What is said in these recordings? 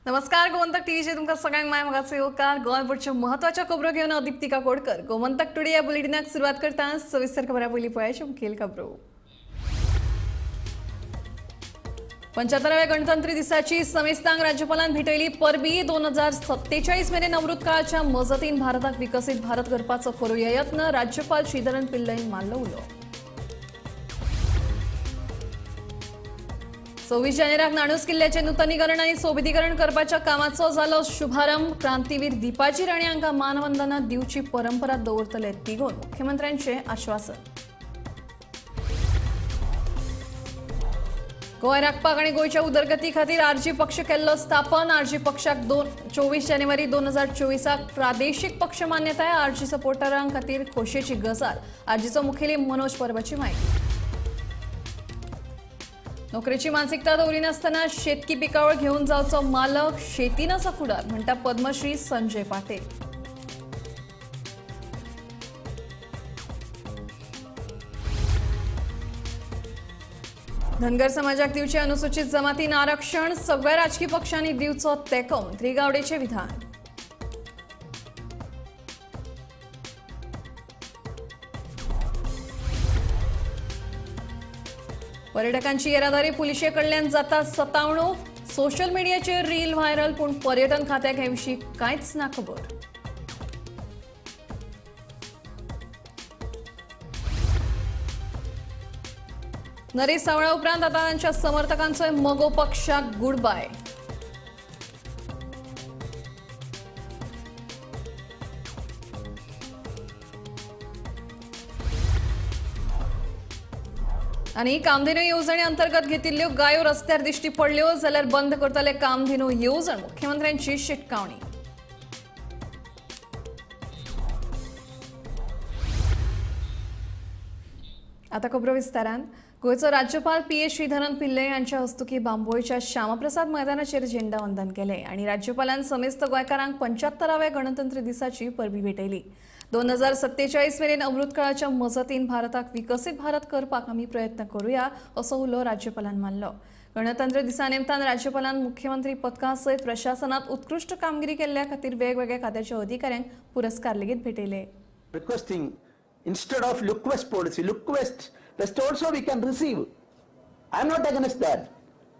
नमस्कार गोमंतक टीव्हीचे तुमकां सगळ्यांक माय मोगाचो येवकार गोंयभरच्यो म्हत्वाच्यो खबरो घेवन दीप्तिका कोडकर गोमंतक टुडे ह्या बुलेटिनाक सुरवात करता सविस्तर खबरां पयलीं पळोवया मुखेल खबरो 75व्या गणतंत्र दिसाची समेस्तांक राज्यपालान भेटयली परबी 2047 मेरेन अमृत काळाच्या मजतीन भारताक विकसीत भारत करपाचो करूया यत्न राज्यपाल श्रीधरन पिल्लईन मारलो उलो 26 जानेराक नाणूस किल्ल्याचे नूतनीकरण आणि सोबितीकरण करपाच्या कामाचो जालो शुभारंभ क्रांतीवीर दीपाजी राणे हांकां मानवंदना दिवची परंपरा दवरतले तिगोवन मुख्यमंत्र्यांचे आश्वासन गोंय राखपाक आनी गोंयच्या उदरगती खातीर आरजी पक्ष केल्लो स्थापन आरजी पक्षाक 24 जानेवारी 2024 प्रादेशीक पक्ष मान्यताय आरजी सपोर्टरां खातीर खोशयेची गजाल आरजीचो मुखेली मनोज परबाची माहिती नोकरेची मानसिकता दवरी नासतना शेतकी पिकावळ घेऊन जावचो मालक शेती नसा फुडार म्हणटा पद्मश्री संजय पाटील धनगर समाजाक दिवचे अनुसूचित जमातीन आरक्षण सगळ्या राजकीय पक्षांनी दिवचो तेको मंत्री गावडेचे विधान पर्यटकांची येरादारी पुलिशे कडल्यान जाता सतावणूक सोशल मीडियाचेर रील व्हायरल पण पर्यटन खात्याक हे विशीं कांयच ना खबर नरेश सावळा उपरांत आता तांच्या समर्थकांचो मगो पक्षाक गुड बाय आणि कामधेनू येवजणे अंतर्गत घेतिल्ल्यो गायो रस्त्यार दिश्टी पडल्यो जाल्यार बंद करतले कामधेनू येवजण मुख्यमंत्र्यांची शिटकावणी आता खबरो विस्तारान गोयचो राज्यपाल पी.एस. श्रीधरन पिल्लई यांच्या हस्तुकी बांबोळच्या श्यामाप्रसाद मैदानाचेर झेंडा वंदन केले आणि राज्यपालान समेस्त गोंयकारांक 75व्या गणतंत्र दिसाची परबी भेटयली 2047 मेरेन अमृत काळाच्या मजतीन भारताक विकसीत भारत करपाक आमी प्रयत्न करूया असो उलो राज्यपालान मारलो गणतंत्र दिसा निमतान राज्यपालान मुख्यमंत्री पदका सयत प्रशासनात उत्कृष्ट कामगिरी केल्ल्या खातीर वेगवेगळ्या खात्याच्या अधिकाऱ्यांक पुरस्कार लेगीत भेटयले requesting instead of look west policy, look west also we can receive. I am not against that,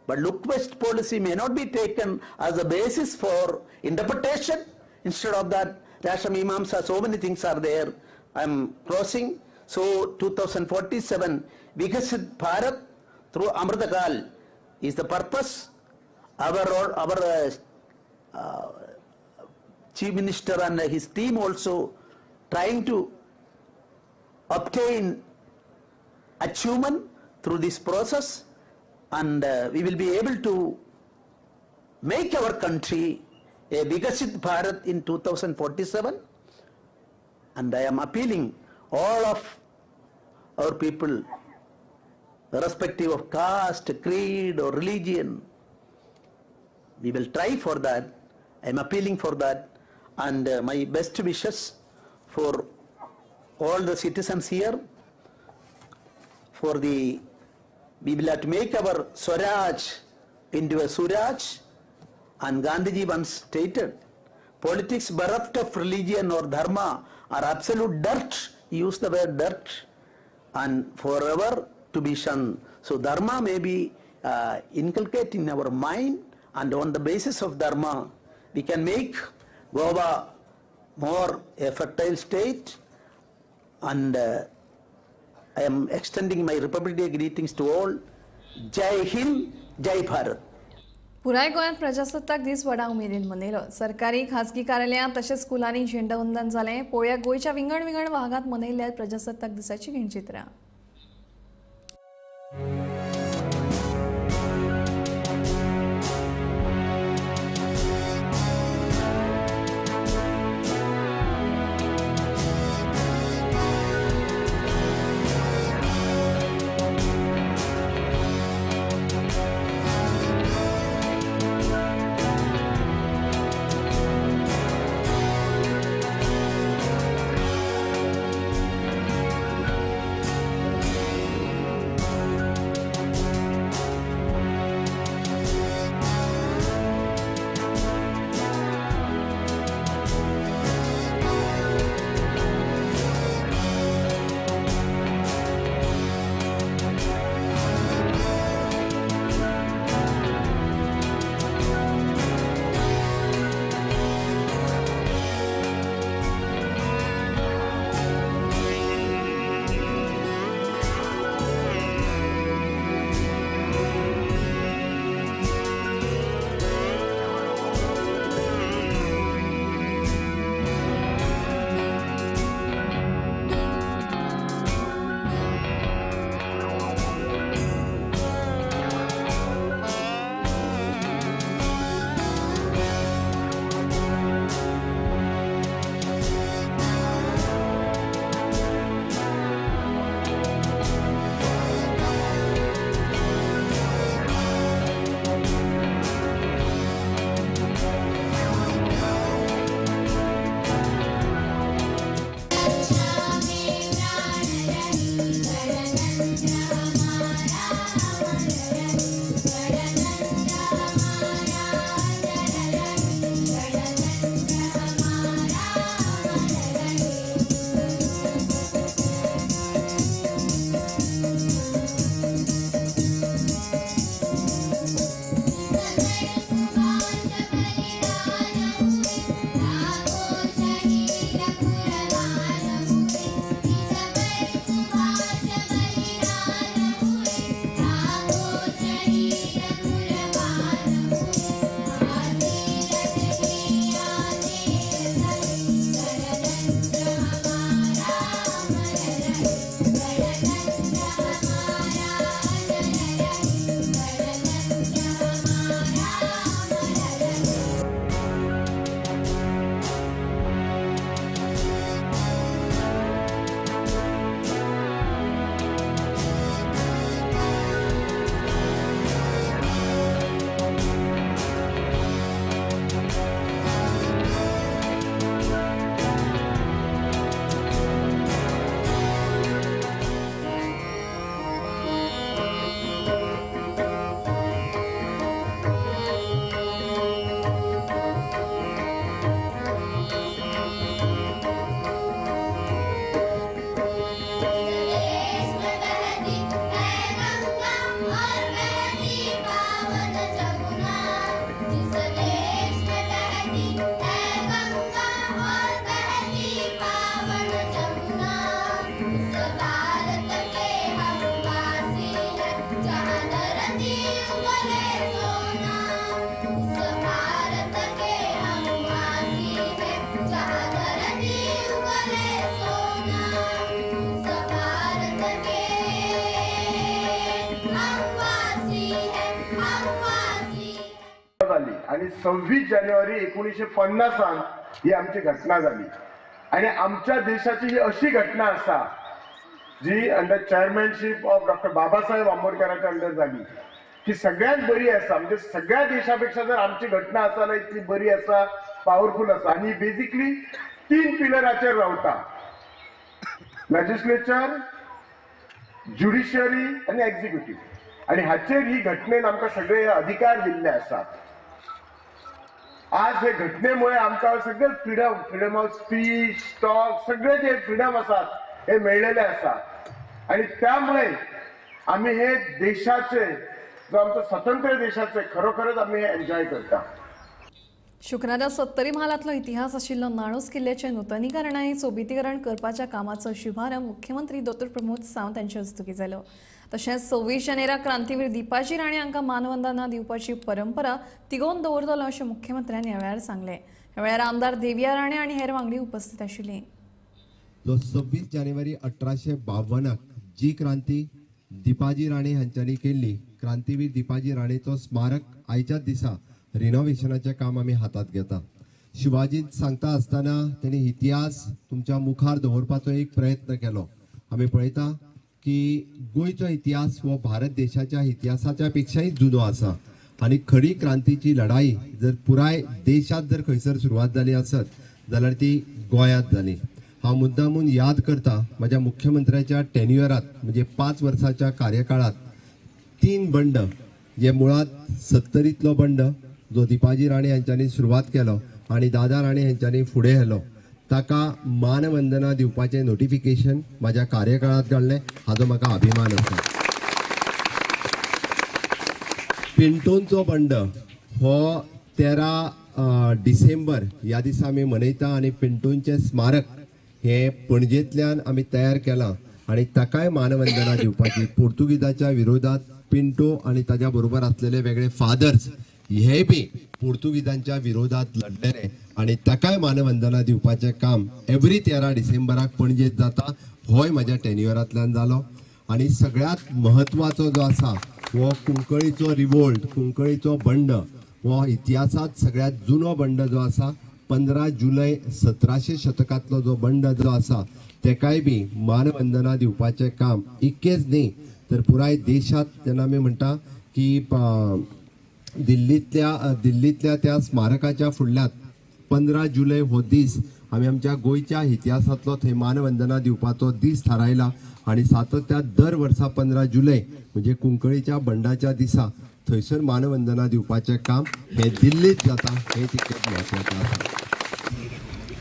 but look west policy may not be taken as a basis for interpretation. Instead of that, Rasham Imamsa, so many things are there. I am crossing. So 2047 Vikasit Bharat through Amritakal is the purpose. Our Chief Minister and his team also trying to obtain achievement through this process, and we will be able to make our country a Vikasit Bharat in 2047. And I am appealing all of our people, irrespective of caste, creed or religion, we will try for that. I am appealing for that, and my best wishes for all the citizens here. We will have to make our Swaraj into a Suraj, and Gandhiji once stated, politics bereft of religion or dharma are absolute dirt. He used the word dirt, and forever to be shunned. So dharma may be inculcated in our mind, and on the basis of dharma we can make Goa more a fertile state. And I am extending my Republic Day greetings to all. Jai Hind, Jai Bharat. पुराय गोंयांत प्रजासत्ताक दीस व्हडा उमेदीन मनयलो सरकारी खासगी कार्यालयां तशेंच स्कुलांनी झेंडावंदन जालें पळोवया गोंयच्या विंगड विंगड भागांत मनयल्ल्या प्रजासत्ताक दिसाची घेणचित्रां 26 जानेवारी 1950 ही आमची घटना झाली आणि आमच्या देशाची ही अशी घटना असा जी अंडर चेअरमॅनशिप ऑफ डॉक्टर बाबासाहेब आंबेडकरांच्या अंडर झाली की सगळ्यात बरी असा म्हणजे सगळ्या देशापेक्षा जर आमची घटना असाला इतली बरी असा पॉवरफुल असा आणि बेसिकली 3 पिलराचेर रावता लेजिस्लेचर ज्युडिशियरी आणि एक्झिक्युटिव्ह आणि हाचेर ही घटनेन आमकां सगळे अधिकार दिल्ले आसात. आज हे घटनेमुळे आमकां सगळे फ्रीडम ऑफ स्पीच टॉक सगळे जे फ्रीडम आसात हे मेळलेले आसात आणि त्यामुळे आम्ही हे देशाचे जो आमचो स्वतंत्र देशाचे खरोखरच आम्ही हे एन्जॉय करता. शुक्रारा 70 म्हालांतलो इतिहास आशिल्लो नाणोस किल्ल्याचें नूतनीकरण आनी सोबीतीकरण करपाच्या कामाचो शुभारंभ मुख्यमंत्री डॉ. प्रमोद सावंत हांचे हस्तुकीं जालो. तशेंच 26 जानेराक क्रांतीवीर दिपाजी राणे हांकां मानवंदना दिवपाची परंपरा तिगोवन दवरतलो अशें मुख्यमंत्र्यांनी ह्या वेळार सांगलें. ह्या वेळार आमदार देविया राणे आनी हेर वांगडी उपस्थित आशिल्लीं. 26 जानेवारी 1852 जी क्रांती दिपाजी राणे हांच्यांनी केल्ली क्रांतीवीर दिपाजी राणेचो स्मारक आयच्या दिसा रिनोव्हेशनाचें काम आमी हातात घेता. शिवाजी सांगता आसतना तेणी इतिहास तुमच्या मुखार दवरपाचो एक प्रयत्न केलो. आमी पळयता की गोंयचो इतिहास हो भारत देशाच्या इतिहासाच्या पेक्षाय जुनो आसा आनी खरी क्रांतीची लढाई जर पुराय देशात जर खंयसर सुरवात जाली आसत जाल्यार ती गोंयांत जाली. हा मुद्दामून याद करता माझ्या मुख्यमंत्र्याच्या टेन्युअरात म्हणजे 5 वर्षाच्या कार्यकाळात 3 बंड जे मुळात 70तलो बंड जो दिपाजी राणे यांच्यानी सुरुवात केलो आणि दादा राणे यांच्यानी फुडें व्हेलो ताका मानवंदना दिवपाचें नोटिफिकेशन माझ्या कार्यकाळात घडलें हाजो म्हाका अभिमान आसा. पिंटोंचो बंड हो 13 डिसेंबर ह्या दिसा आमी मनयता आनी पिंटोंचें स्मारक हे पणजेंतल्यान आमी तयार केलां आनी ताकाय मानवंदना दिवपाची. पोर्तुगीजाच्या विरोधात पिंटो आनी ताच्या बरोबर आसलेले वेगळे फादर्स हे बी पोर्तुगीजांच्या विरोधात लढलेले आणि ताकाय मानवंदना दिवपाचें काम एव्हरी 13 डिसेंबराक पणजेत जाता. होय म्हाज्या टेन्युअरांतल्यान जालो आणि सगळ्यात महत्वाचो जो आसा हो कुंकळीचो रिवोल्ट कुंकळीचो बंड हो इतिहासात सगळ्यात जुनो बंड जो आसा 15 जुलै 1700 शतकातलो जो बंड जो आसा तेकाय बी मानवंदना दिवपाचें काम इतकेच न्ही तर पुराय देशात जेन्ना आमी म्हणटा की दिल्लीतल्या त्या स्मारकाच्या फुडल्यात 15 जुलै हो दीस आमी आमच्या गोंयच्या इतिहासातलो थंय मानवंदना दिवपाचो दीस थारायला आणि सातत्यात दर वर्सा 15 जुलै म्हणजे कुंकळीच्या बंडाच्या दिसा थंयसर मानवंदना दिवपाचें काम हे दिल्लीत जाता हे तितकेच महत्वाचें आसा.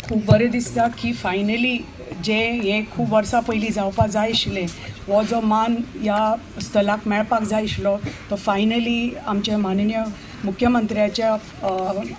खूब बरें दिसता की फायनली जे हे खूब वर्सां पयलीं जावपाक जाय आशिल्लें हो जो मान ह्या स्थलाक मेळपाक जाय आशिल्लो तो फायनली आमच्या माननीय मुख्यमंत्र्याच्या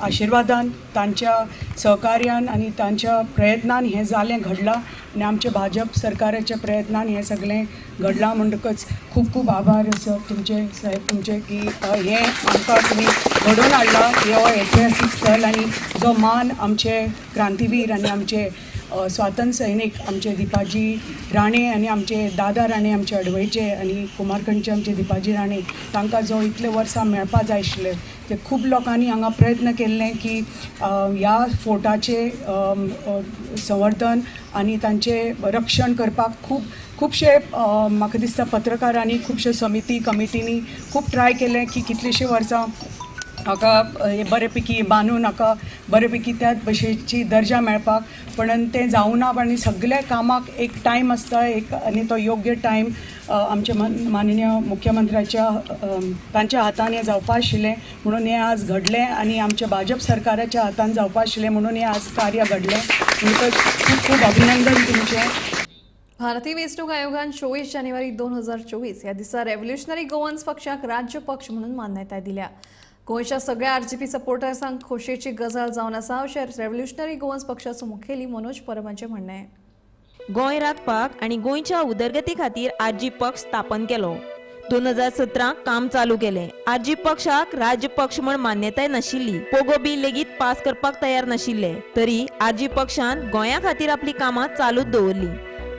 आशिर्वादान तांच्या सहकार्यान आनी तांच्या प्रयत्नान हें जालें घडलां आनी आमच्या भाजप सरकाराच्या प्रयत्नान हें सगळें घडलां म्हणटकच खूब खूब आभार सर तुमचे साहेब तुमचे की हें आमकां तुमी घडोवन हाडला हो ऐतिहासीक स्थळ आनी जो मान आमचे क्रांतीवीर आनी आमचे स्वातंत्र्य सैनीक आमचे दिपाजी राणे आनी आमचे दादा राणे आमचे अडवयचे आनी कुमारखंडचे आमचे दिपाजी राणे तांकां जो इतले वर्सां मेळपा जाय आशिल्ले ते खूब लोकांनी हांगा प्रयत्न केल्ले की ह्या फोर्टाचे संवर्धन आनी तांचे रक्षण करपाक खुबशे म्हाका दिसता पत्रकारांनी खुबशे समिती कमिटींनी खूब ट्राय केलें की कितलीशीं वर्सां हाका हे बरे पैकी बांदून हाका बरे पैकी त्याच भशेची दर्जा मेळपाक पण तें जावना आनी सगळ्या कामाक एक टायम आसता एक आनी तो योग्य टायम आमचे माननीय मुख्यमंत्र्याच्या तांच्या हातान हें जावपा आशिल्लें म्हणून हें आज घडलें आनी आमच्या भाजप सरकाराच्या हातान जावपा आशिल्लें म्हणून हें आज कार्य घडलें म्हणटकच खूब खूब अभिनंदन तुमचें. भारतीय वेंचणूक आयोगान 24 जानेवारी 2024 ह्या दिसा रेव्होल्युशनरी गोवन्स पक्षाक राज्य पक्ष म्हणून मान्यताय दिल्या. गोंयच्या सगळ्या RGP सपोर्टर्सांक खोशयेची गजाल जावन आसा अशें रेव्होल्युशनरी गोवन्स पक्षाचो मुखेली मनोज परब हांचें म्हणणें. गोंय राखपाक आनी गोंयच्या उदरगती खातीर RG पक्ष स्थापन केलो. 2017 काम चालू केलें. RG पक्षाक राज्य पक्ष म्हण मान्यताय नाशिल्ली. पोगो बिल लेगीत पास करपाक तयार नाशिल्ले तरी RG पक्षान गोंया खातीर आपली कामां चालूच दवरली.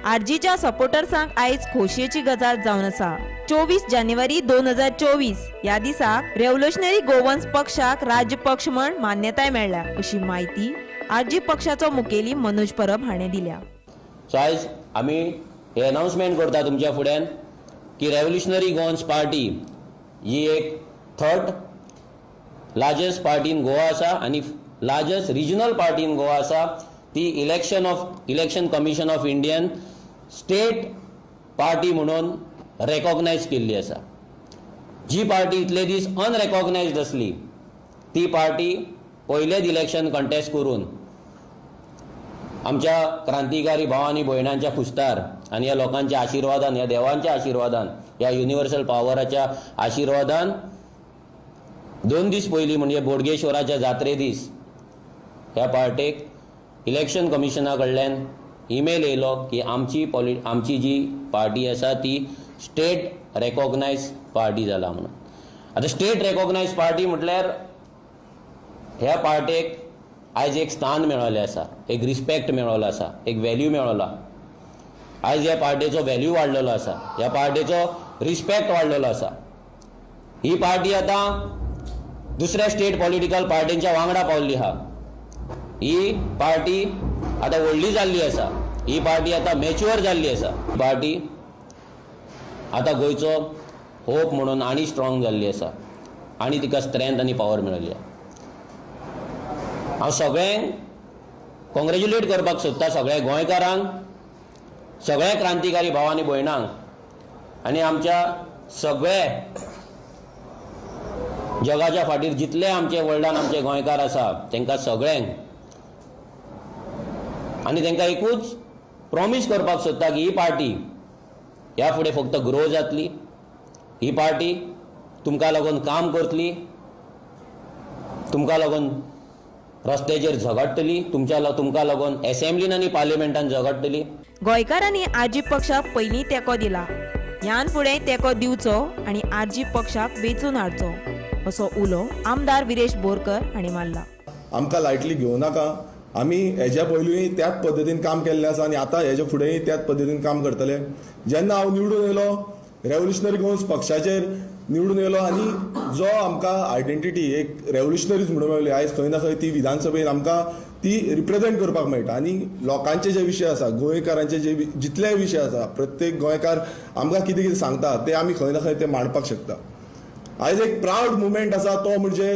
RGच्या सपोर्टर्सांक आयज खोशयेची गजाल जावन आसा. 24 जानेवारी 2024 ह्या दिसाक रेव्होल्युशनरी गोवन्स पक्षाक राज्य पक्ष म्हण मान्यताय मेळ्ळ्या अशी माहिती आरजी पक्षाचो मुखेली मनोज परब हाणें दिल्या. सो आयज आमी हे अनाउन्समेंट करता तुमच्या फुड्यान की रेव्होल्युशनरी गोवन्स पार्टी ही एक third largest party in Goa आसा आनी largest regional party in Goa आसा. ती election commission of Indian state party म्हणून रेकॉग्नायज केल्ली आसा. जी पार्टी इतले दीस अनरेकॉग्नायज्ड आसली ती पार्टी पयलेच इलेक्शन कंटेस्ट करून आमच्या क्रांतिकारी भाव आनी भयणांच्या खुस्तार आनी ह्या लोकांच्या आशिर्वादान, ह्या देवांच्या आशिर्वादान, ह्या युनिवर्सल पावराच्या आशिर्वादान 2 दीस पयलीं म्हणजे बोडगेश्वराच्या जात्रे दीस ह्या पार्टेक इलेक्शन कमिशना कडल्यान ईमेल येयलो की आमची जी पार्टी आसा ती स्टेट रेकॉग्नायज पार्टी जाला म्हणून. आतां स्टेट रेकॉग्नायज पार्टी म्हटल्यार ह्या पार्टेक आयज एक स्थान मेळ्ळें आसा, एक रिस्पेक्ट मेळ्ळो आसा, एक व्हॅल्यू मेळ्ळो. आयज ह्या पार्टीचो व्हॅल्यू वाडलेलो आसा, ह्या पार्टीचो रिस्पेक्ट वाडलेलो आसा. ही पार्टी आतां दुसऱ्या स्टेट पॉलिटिकल पार्टींच्या वांगडा पावल्ली आहा. ही पार्टी आतां व्हडली जाल्ली आसा, ही पार्टी आतां मॅच्युअर जाल्ली आसा. पार्टी आतां गोंयचो होप म्हणून आनी स्ट्रॉंग जाल्ली आसा आनी तिका स्ट्रेंथ आनी पावर मेळिल्ली आसा. हांव सगळ्यांक कॉंग्रेच्युलेट करपाक सोदता, सगळ्या गोंयकारांक, सगळ्या क्रांतिकारी भाव आनी भयणांक आनी आमच्या सगळे जगाच्या फाटीर जितले आमचे वर्ल्डान आमचे गोंयकार आसा तांकां सगळ्यांक आनी तांकां एकूच प्रॉमीस करपाक सोदता की ही पार्टी ह्या फुडें फक्त ग्रो जातली. ही पार्टी तुमकां लागून काम करतली, तुमकां लागून रस्त्याचेर झगडटली, तुमकां लागून असेंब्लीन आनी पार्लिमेंटान झगडटली. गोंयकारांनी आरजी पक्षाक पयलीं तेंको दिला, ह्यान फुडें तेंको दिवचो आनी आरजी पक्षाक वेंचून हाडचो असो उलो आमदार विरेश बोरकर हांणी मारला. आमकां लायटली घेवं नाका. आमी हेज्या पयलींय त्याच पद्दतीन काम केल्लें आसा आनी आतां हेज्या फुडेंय त्याच पद्दतीन काम करतले. जेन्ना हांव निवडून येयलो रेव्होल्युशनरी गोवन्स पक्षाचेर निवडून येयलो आनी जो आमकां आयडेंटिटी एक रेव्होल्युशनरीज म्हणून मेळ्ळी, आयज खंय ना खंय ती विधानसभेन आमकां ती रिप्रेझेंट करपाक मेळटा आनी लोकांचे जे विशय आसा, गोंयकारांचे जे जितले विशय आसा, प्रत्येक गोंयकार आमकां कितें कितें सांगता ते आमी खंय ना खंय ते मांडपाक शकता. आयज एक प्रावड मुवमेंट आसा तो म्हणजे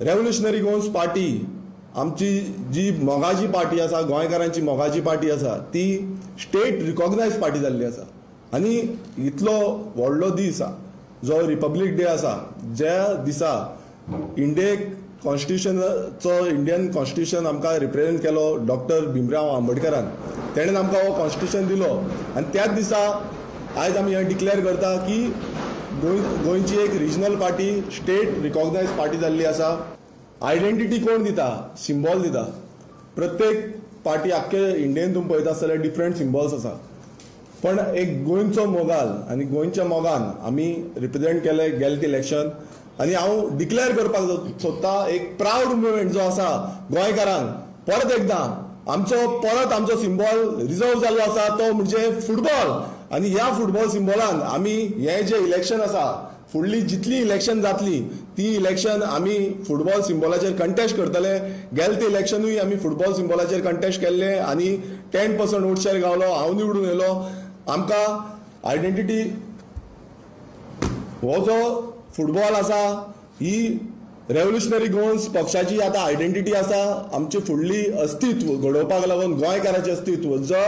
रेव्होल्युशनरी गोवन्स पार्टी, आमची जी मोगाची पार्टी आसा, गोंयकारांची मोगाची पार्टी आसा, ती स्टेट रिकॉग्नायज पार्टी जाल्ली आसा. आनी इतलो व्हडलो दीस जो रिपब्लीक डे आसा, ज्या दिसा इंडियेक इंडियन कॉन्स्टिट्यूशन आमकां रिप्रेझेंट केलो डॉक्टर भीमराव आंबेडकरान, तेणेन आमकां हो कॉन्स्टिट्यूशन दिलो आनी त्याच दिसा आयज आमी हें डिक्लेअर करता की गोंयची एक रिजनल पार्टी स्टेट रिकॉग्नायज पार्टी जाल्ली आसा. आयडेंटिटी कोण दिता? सिंबॉल दिता. प्रत्येक पार्टी आख्खे इंडियेन तुमी पळयता आसतल्यार डिफरंट सिंबॉल्स आसा, पण एक गोंयचो मोगाल आनी गोंयच्या मोगान आमी रिप्रेझेंट केले गेले इलेक्शन. आनी हांव डिक्लेअर करपाक सोदता एक प्रावड मुवमेंट जो आसा गोंयकारांक, परत एकदां आमचो सिंबॉल रिजर्व जाल्लो आसा तो म्हणजे फुटबॉल. आनी ह्या फुटबॉल सिंबॉलान आमी हें जे इलेक्शन आसा, फुडली जितली इलेक्शन जातली ती इलेक्शन आमी फुटबॉल सिंबॉलाचेर कंटेस्ट करतले. गेले ते इलेक्शनूय आमी फुटबॉल सिंबॉलाचेर कंटेस्ट केल्ले आनी 10% वोट शेअर गावलो. हांव निवडून येयलो. आमकां आयडेंटिटी हो जो फुटबॉल आसा ही रेव्होल्युशनरी गोवन्स पक्षाची आतां आयडेंटिटी आसा. आमची फुडली अस्तित्व घडोवपाक लागून, गोंयकाराचें अस्तित्व, जो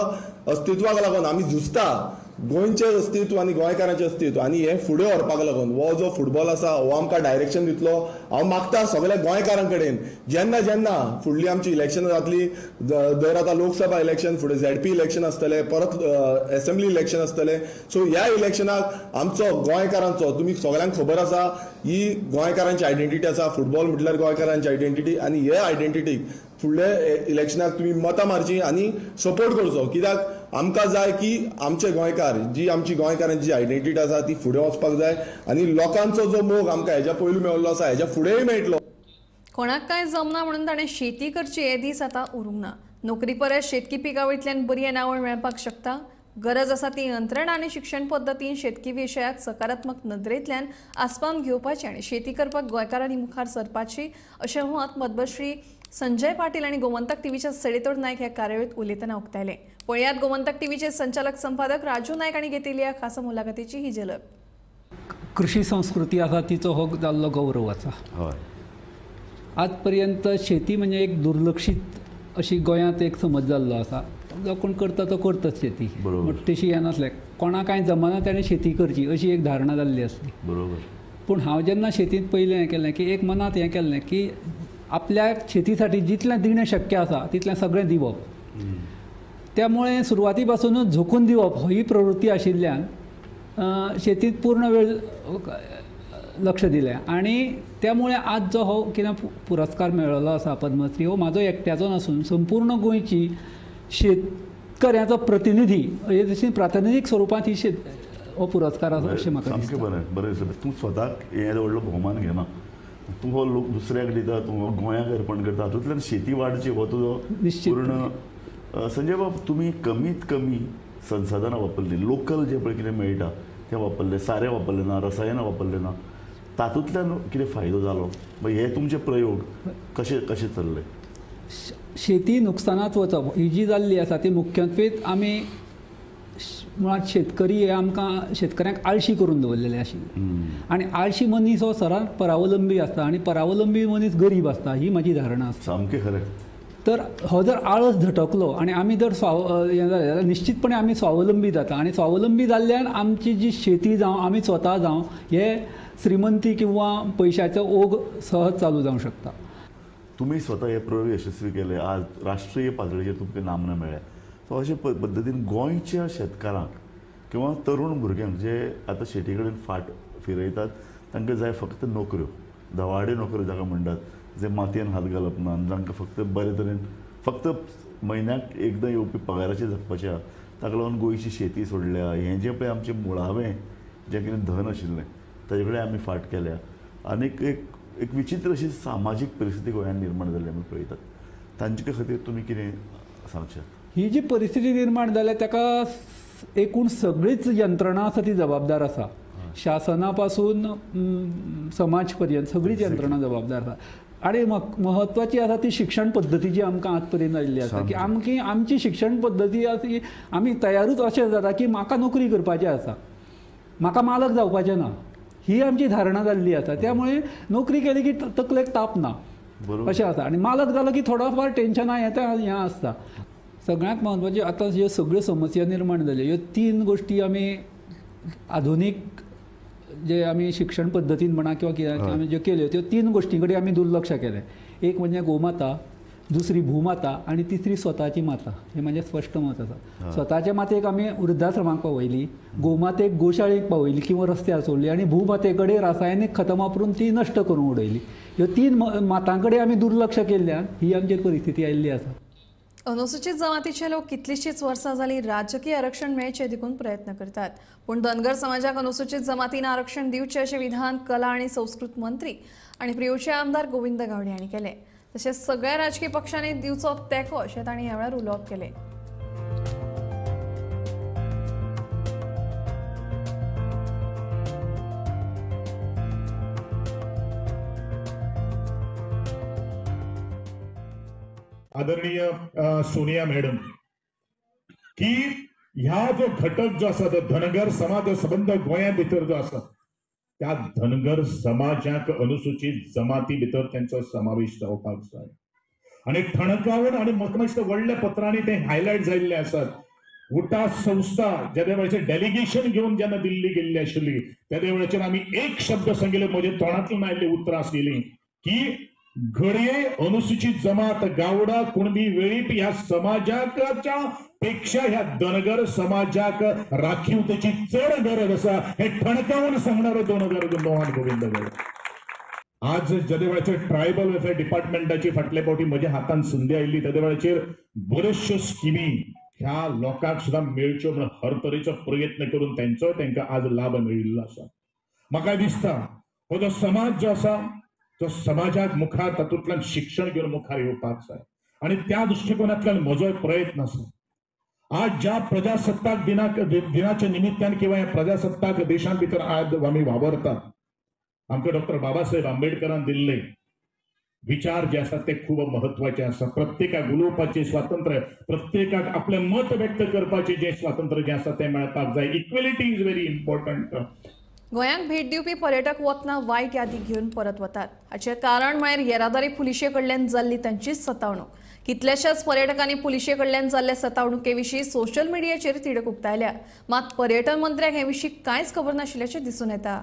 अस्तित्वाक लागून आमी झुजता, गोंयचें अस्तित्व आनी गोंयकारांचें अस्तित्व आनी हें फुडें व्हरपाक लागून हो जो फुटबॉल आसा हो आमकां डायरेक्शन दितलो. हांव मागता सगळ्या गोंयकारां कडेन जेन्ना जेन्ना फुडली आमची इलेक्शनां जातली, दर आतां लोकसभा इलेक्शन, फुडें झेडपी इलेक्शन आसतलें, परत असेंब्ली इलेक्शन आसतलें. सो ह्या इलेक्शनाक आमचो गोंयकारांचो, तुमी सगळ्यांक खबर आसा ही गोंयकारांची आयडेंटिटी आसा. फुटबॉल म्हटल्यार गोंयकारांची आयडेंटिटी आनी हे आयडेंटिटीक फुडले इलेक्शनाक तुमी मतां मारची आनी सपोर्ट करचो. कित्याक आमकां जाय की आमचे गोंयकार, जी आमची गोंयकारांची आयडेंटिटी आसा ती फुडें वचपाक जाय आनी लोकांचो जो मोग आमकां हेज्या पयलीं मेळिल्लो आसा हेज्या फुडेंय मेळटलो. कोणाक काय जमना म्हणून ताणें शेती करची हे दीस आतां उरूंक ना. नोकरी परस शेतकी पिकावळींतल्यान बरी येणावळ मेळपाक शकता. गरज आसा ती यंत्रणा आनी शिक्षण पद्दतीन शेतकी विशयाक सकारात्मक नदरेंतल्यान आस्पावन घेवपाची आनी शेती करपाक गोंयकारांनी मुखार सरपाची अशें मत मतभश्री संजय पाटील आणि गोमंतक टीव्हीच्या सडेतोड नायक ह्या कार्यावळीत उलयतना उक्तायले. पळयात गोमंतक टीव्हीचे संचालक संपादक राजू नायक हांणी घेतिल्ली ह्या खासा मुलाखतीची ही झलक. कृषी संस्कृती आसा तिचो हो जाल्लो गौरव आसा. आज पर्यंत शेती म्हणजे एक दुर्लक्षित अशी गोंयांत एक समज जाल्लो आसा. जो कोण करता तो करताच शेती, तशी हें नासलें. कोणा कांय जमाना ताणें शेती करची अशी एक धारणा जाल्ली आसली. पूण हांव जेन्ना शेतींत पयलें हें केलें की एक मनांत हें केल्लें की आपल्या शेतीसाठी जितलें दिणें शक्य आसा तितलें सगळें दिवप. त्यामुळे सुरवाती पासूनच झोकून दिवप ही प्रवृत्ती आशिल्ल्यान शेतीत पूर्ण वेळ लक्ष दिलें आणि त्यामुळे आज जो हो कितें पुरस्कार मेळ्ळो आसा पद्मश्री हो म्हाजो एकट्याचो नासून संपूर्ण गोंयची शेतकऱ्याचो प्रतिनिधी हे तशी प्रातिनिधीक स्वरुपांत ही हो पुरस्कार आसा अशें म्हाका दिसता. सामकें बरें तूं स्वताक हें व्हडलो भोवमान घेना, तूं हो लोक दुसऱ्याक दिता, तूं हो गोंयाक अर्पण करता, हातूंतल्यान शेती वाडची हो तुजो पूर्ण. संजय बाब, तुमी कमीत कमी संसाधनां वापरलीं, लोकल जें पळय कितें मेळटा तें वापरलें, सारें वापरलें ना, रसायनां वापरलें ना, तातूंतल्यान कितें फायदो जालो? हे तुमचे प्रयोग कशे कशे चल्ले? शेती नुकसानात वचप ही जी जाल्ली आसा ती मुख्यत्वेत आमी मुळात शेतकरी हे आमकां शेतकऱ्यांक आळशी करून दवरलेले आशिल्ले. आनी आळशी मनीस हो सरान परावलंबी आसता आनी परावलंबी मनीस गरीब आसता ही म्हजी धारणा आसता. सामकें खरें. तर हो जर आळस झटकलो आनी आमी जर हें जालें जाल्यार निश्चितपणे आमी स्वावलंबी जाता आनी स्वावलंबी जाल्ल्यान आमची जी शेती जावं आमी स्वता जावं हे श्रीमंती किंवा पयशाचो ओघ सहज चालू जावंक शकता. तुमी स्वता हे प्रयोग यशस्वी केले, आज राष्ट्रीय पातळीचेर तुमकां नामना मेळ्ळ्या. सो अशे पद्दतीन गोंयच्या शेतकारांक किंवा तरूण भुरग्यांक जे आतां शेती कडेन फाट फिरयतात तांकां जाय फक्त नोकऱ्यो, दवाडे नोकऱ्यो जाका म्हणटात, जे मातयेन हात घालप ना, जांकां फक्त बरे तरेन फक्त म्हयन्याक एकदां येवपी पगाराचेर जगपाचें आहा. ताका लागून गोंयची शेती सोडल्या. हें जें पळय आमचें मुळावें जें कितें धन आशिल्लें ताजे कडेन आमी फाट केल्या. आनीक एक विचित्र अशी सामाजीक परिस्थिती गोंयांत निर्माण जाल्ली आमी पळयतात. तांचे खातीर तुमी कितें सांगशात? ही जी परिस्थिती निर्माण जाल्या ताका एकूण सगळीच यंत्रणा आसा ती जबाबदार आसा. शासना पासून समाज पर्यंत सगळीच यंत्रणा जबाबदार आसा. आणि महत्वाची आसा ती शिक्षण पद्दती जी आमकां आज पर्यंत आयिल्ली आसा की आमची शिक्षण पद्दती आसा ती आमी तयारूच अशें जाता की म्हाका नोकरी करपाचें आसा, म्हाका मालक जावपाचें ना, ही आमची धारणा जाल्ली आसा. त्यामुळे नोकरी केली की तकलेक ताप ना अशें आसा आनी मालक जालो की थोडो फार टेन्शनां हें आसता. सगळ्यांत महत्वाची आतां ह्यो सगळ्यो समस्या निर्माण जाल्यो ह्यो 3 गोश्टी आमी आधुनीक जे आमी शिक्षण पद्दतीन म्हणा किंवा कितें आमी ज्यो केल्यो त्यो 3 गोश्टी कडेन आमी दुर्लक्ष केलें. एक म्हणजे गोमाता, दुसरी भूमाता आनी तिसरी स्वताची माता. हें म्हजें स्पश्ट मत आसा. स्वताचे मातेक आमी वृद्धाश्रमाक पावयली, गोमातेक गोशाळेक पावयली किंवा रस्त्यार सोडली आनी भूमाते कडेन रासायनीक खतां वापरून ती नश्ट करून उडयली. ह्यो 3 मातां कडेन आमी दुर्लक्ष केल्ल्यान ही आमची परिस्थिती आयिल्ली आसा. अनुसूचित जमातीचे लोक कितलीशींच वर्सां जालीं राजकीय आरक्षण मेळचे देखून प्रयत्न करतात. पूण धनगर समाजाक अनुसूचित जमातीन आरक्षण दिवचे अशें विधान कला आनी संस्कृत मंत्री आनी प्रियोचे आमदार गोविंद गावडे हांणी केलें. तशेंच सगळ्या राजकीय पक्षांनी दिवचो तेंको अशें तांणी ह्या वेळार उलोवप केलें. आदरणीय सोनिया मॅडम की ह्या जो घटक जो आसा तो धनगर समाज संबंध गोंया भितर जो आसा त्या धनगर समाजाक अनुसूचित जमाती भितर त्यांचो समावेश जावपाक जाय आनी ठणकावन आनी म्हाका दिसता व्हडल्या पत्रांनी ते हायलायट जाल्ले आसात. उटा संस्था ज्या वेळाचेर डेलिगेशन घेवन जेन्ना दिल्ली गेल्ली आशिल्ली त्या वेळाचेर आमी एक शब्द सांगिल्ले, म्हजे तोंडांतल्यान आयिल्ली उतरां आसलेलीं की घडये अनुसूचित जमात गावडा कुणबी वेळीप ह्या समाजाच्या पेक्षा ह्या धनगर समाजाक राखीव त्याची चड गरज आसा हे ठणकावून सांगणारो धनगर गोविंद गावडे. आज ज्या वेळाचेर ट्रायबल वेलफेअर डिपार्टमेंटाची फाटल्या फावटी म्हज्या हातान संदी आयिल्ली त्या वेळाचेर बऱ्योचश्यो स्किमी ह्या लोकांक सुद्दां मेळच्यो म्हणून हर तरेचो प्रयत्न करून तांकां आज लाभ मेळिल्लो आसा. म्हाका दिसता हो जो समाज जो आसा तो समाजाक मुखार तातूंतल्यान शिक्षण घेवन मुखार येवपाक जाय आनी त्या दृश्टिकोनांतल्यान म्हजो प्रयत्न आसा. आज ज्या प्रजासत्ताक दिनाच्या निमित्तान किंवा या प्रजासत्ताक देशां भितर आज आम्ही वावरतात, आमकां डॉक्टर बाबासाहेब आंबेडकरान दिल्ले विचार जे आसात ते खूब महत्वाचे आसा. प्रत्येकाक उलोवपाचे स्वातंत्र्य, प्रत्येकाक आपले मत व्यक्त करपाचे जे स्वातंत्र्य जे आसा ते मेळपाक जाय. Equality is very important. गोंयांक भेट दिवपी पर्यटक वतना वायट यादी घेवन परत वतात. हाचें कारण म्हळ्यार येरादारी पुलिशे कडल्यान जाल्ली तांचीच सतावणूक. कितल्याशाच पर्यटकांनी पुलिशे कडल्यान जाल्ले सतावणुके विशीं सोशल मिडियाचेर तिडक उक्तायल्या. मात पर्यटन मंत्र्याक हे विशीं कांयच खबर नाशिल्ल्याचें दिसून येता.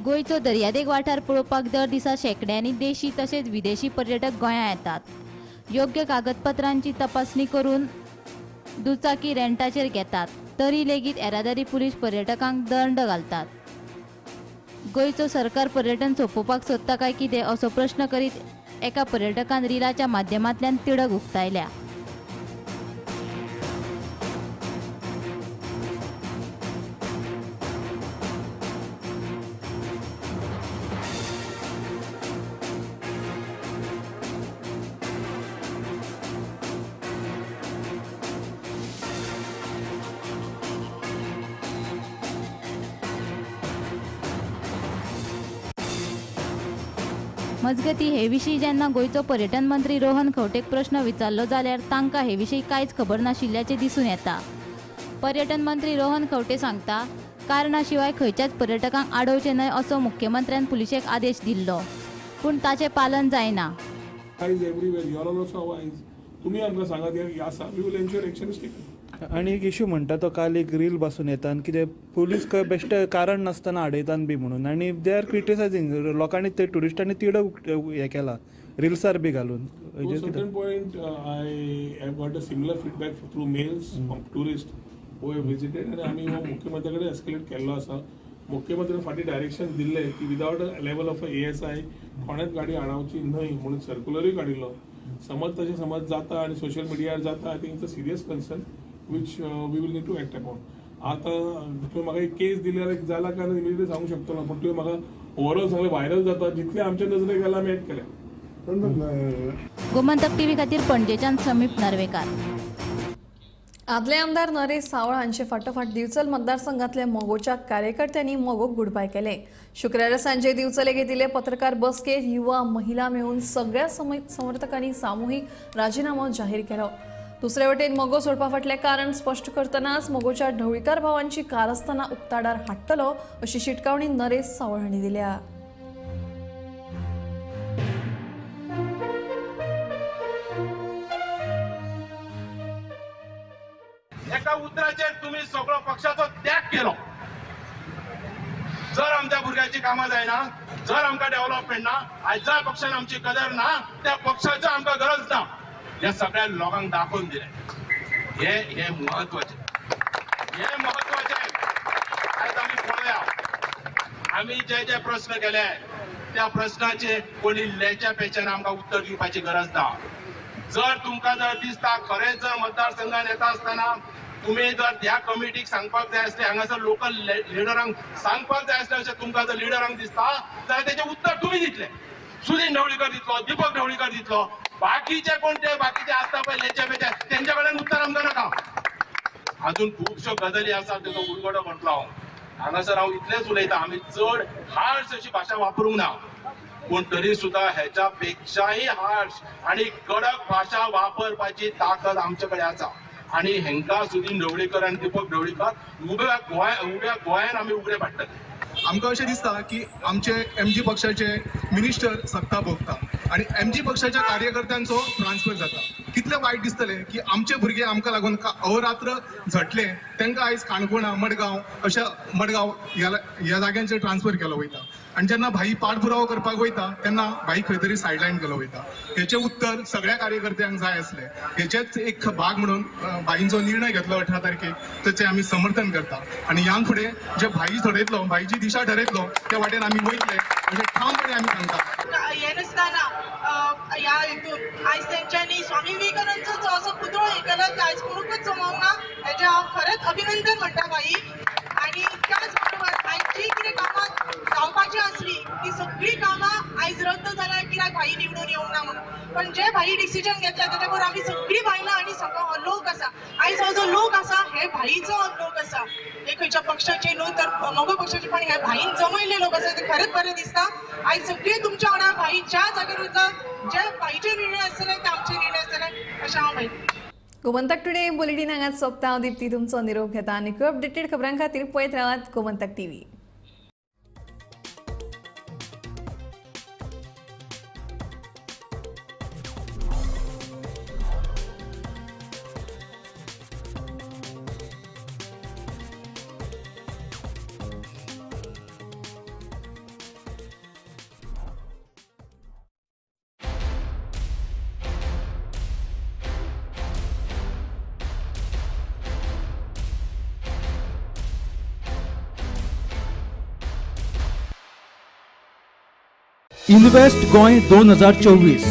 गोंयचो दर्यादेग वाठार पळोवपाक दर दिसा शेकड्यांनी देशी तशेंच विदेशी पर्यटक गोंयांत येतात. योग्य कागदपत्रांची तपासणी करून दुचाकी रेंटाचेर घेतात, तरी लेगीत येरादारी पुलीस पर्यटकांक दंड घालतात. गोंयचो सरकार पर्यटन सोंपोवपाक सोदता काय कितें असो प्रश्न करीत एका पर्यटकान रिलाच्या माध्यमांतल्यान तिडक उक्तायल्या. मजगती हे विशीं जेन्ना गोंयचो पर्यटन मंत्री रोहन खंवटेक प्रश्न विचारलो जाल्यार तांकां हे विशीं कांयच खबर नाशिल्ल्याचें दिसून येता. पर्यटन मंत्री रोहन खंवटे सांगता, कारणा शिवाय खंयच्याच पर्यटकांक आडोवचे न्हय असो मुख्यमंत्र्यान पुलिशेक आदेश दिल्लो, पूण ताचें पालन जायना. तुम्ही आमकां सांगात की आसा, we will ensure action is taken. आणि एक इश्यू म्हणटा तो काल एक रील बसून येता आनी कितें पुलीस खंय बेश्टे कारण नासतना आडयतात बी म्हणून, आनी दे आर क्रिटिसायझींग लोकांनी ते ट्युरिस्टांनी तिडक हे केला रिल्सार बी घालून. Certain point I have got a similar feedback through mails from tourist who have visited आनी आमी हो मुख्यमंत्री कडेन एस्केलेट केल्लो आसा. मुख्यमंत्र्यान फाटीं डायरेक्शन दिल्ले की without a level of ASI कोणेच गाडी आडावची न्हय म्हणून सर्क्युलरूय काडिल्लो. समज तशें समज जाता आनी सोशल मिडियार जाता, I think it's a serious concern which we will need to act upon. आता तुवें म्हाका एक केस दिल्यार जाला कारण इमिडिएटली सांगू शकतो, पण तुवें म्हाका ओवरऑल सगळें व्हायरल जाता, जितले आमच्या नजरेक गेला आमी एक्ट केल्या. गोमंतक टीव्ही खातीर पणजेच्यान समीप नार्वेकार. आदले आमदार नरेश सावळ हांचे फाटोफाट दिवचल मतदारसंघातल्या मोगोच्या कार्यकर्त्यांनी मोगोक गुडबाय केले. शुक्रारा सांजे दिवचले घेतिल्ले पत्रकार बसकेत युवा महिला मेळून सगळ्या समर्थकांनी सामुहीक राजीनामो जाहीर केलो. दुसरे वटेन मोगो सोडपा फाटले कारण स्पश्ट करतनाच मोगोच्या ढवळीकार भावांची कारस्थाना उक्ताडार हाडटलो अशी शिटकावणी नरेश सावळ हांणी दिल्या. एका उतराचेर तुम्ही सगळो पक्षाचो त्याग केलो. जर आमच्या भुरग्याची कामां जायना, जर आमकां डेव्हलपमेंट ना, आज ज्या पक्षान आमची कदर ना त्या पक्षाची आमकां गरज ना, हे सगळ्या लोकांक दाखवून दिले. हे महत्वाचे. आज आम्ही पळोवया, आम्ही जे प्रश्न केले त्या प्रश्नाचे कोणी लेच्या पेच्यान आमकां उत्तर दिवपाची गरज ना. जर तुमकां जर दिसता खरेंच जर मतदारसंघात येता आसतना तुम्ही जर त्या कमिटीक सांगपाक जाय आसले, हांगासर लोकल लिडरांक सांगपाक जाय आसले अशें तुमकां जर लिडरांक दिसता जाल्यार तेचे उत्तर तुम्ही दितले. सुनील ढवळीकर दितलो, दीपक ढवळीकर दितलो, बाकीचे कोण ते बाकीचे आसता पळय लेचे पेचे तेंच्या कडेन उत्तर आमकां नाका. अजून खुबश्यो गजाली आसा तेजो उलगडो करतलो हांव. हांगासर हांव इतलेंच उलयता, आमी चड हार्श अशी भाशा वापरूंक ना, पूण तरी सुद्धा ह्याच्या पेक्षाही हार्श आणि कडक भाषा वापरपाची ताकद आमचे कडेन आसा. आणि हेंका सुनील ढवळीकर आणि दीपक ढवळीकर उब्या गोंयान आमी उगडे पाडटात. आमकां अशें दिसता की आमचे MG पक्षाचे मिनिस्टर सत्ता भोगता आणि MG पक्षाच्या कार्यकर्त्यांचो ट्रान्सफर जाता. कितले वायट दिसतले की आमचे भुरगे आमकां लागून अहोरात्र झटले, तांकां आयज काणकोणा मडगांव अशा मडगांव ह्या जाग्यांचेर ट्रान्सफर केलो वयता. आणि जेन्ना भाई पाठपुरावो करपाक वयता तेन्ना भाई खंय तरी सायडलायन केलो वयता. हेचे उत्तर सगळ्या कार्यकर्त्यांक जाय आसले. हेचेच एक भाग म्हणून भाईंचो निर्णय घेतलो 18 तारखेक, तेचे आमी समर्थन करता. आणि ह्या फुडें जे भाई थरयतलो, भाईची दिशा ठरयतलो त्या वाटेन आमी वयतले अशें ठामपणे आमी सांगता. हे नासतना ह्या हितून आयज तेंच्यांनी स्वामी विवेकानंदचो जो असो पुतळो हे केलो ते आयज कोणूच जमोवंक ना. हेजें हांव खरेंच अभिनंदन म्हणटा भाई. आणि त्याच बरोबर जी कितें कामां जावपाची आसली ती सगळी कामां आयज रद्द जाल्यार कित्याक भाई निवडून येवंक ना म्हणून. पण जे भाई डिसिजन घेतला तेच्या बरोबर आमी सगळीं बायलां आनी सगळो हो लोक आसा, आयज हो जो लोक आसा हे भाईचो लोक आसा. हे खंयच्या पक्षाचे न्हू तर मोगो पक्षाचे, पण हे भाईन जमयले लोक आसा. ते खरेंच बरें दिसता. आयज सगळीं तुमच्या वांगडा भाई ज्या जाग्यार उरता, जे भाईचे निर्णय आसतले ते आमचे निर्णय आसतले अशें हांव म्हणटा. गोमंतक टुडे बुलेटिन हांगाच सोंपता. हांव दिप्ती तुमचो निरोप घेता आनी अपडेटेड खबरां खातीर पळयत रावात गोमंतक टीव्ही. इन्व्हेस्ट गोंय 2024